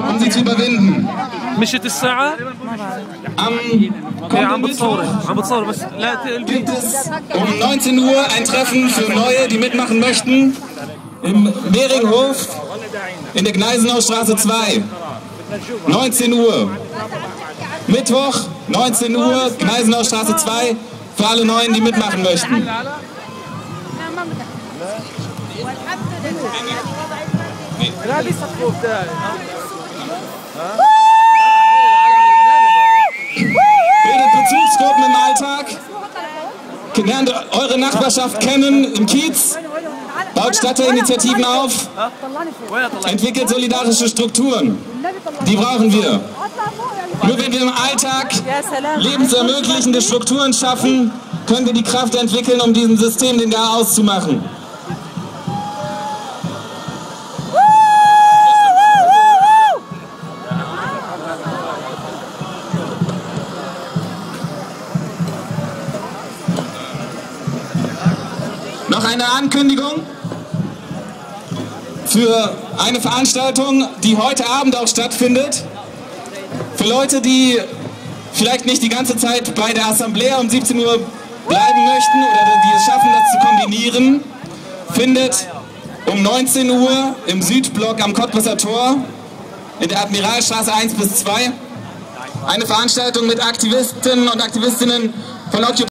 um sie zu überwinden. مشت الساعة؟ Am gibt es um 19 Uhr ein Treffen für Neue, die mitmachen möchten, im Mehringhof in der Gneisenaustraße 2. 19 Uhr. Mittwoch, 19 Uhr, Gneisenaustraße 2, für alle Neuen, die mitmachen möchten. Bildet Bezugsgruppen im Alltag, lernt eure Nachbarschaft kennen im Kiez, baut Stadtteil-Initiativen auf, entwickelt solidarische Strukturen. Die brauchen wir. Nur wenn wir im Alltag lebensermöglichende Strukturen schaffen, können wir die Kraft entwickeln, um diesem System den Garaus zu machen. Noch eine Ankündigung für eine Veranstaltung, die heute Abend auch stattfindet. Für Leute, die vielleicht nicht die ganze Zeit bei der Assemblée um 17 Uhr bleiben möchten oder die es schaffen, das zu kombinieren, findet um 19 Uhr im Südblock am Cottbusser Tor in der Admiralstraße 1 bis 2 eine Veranstaltung mit Aktivisten und Aktivistinnen von Occupy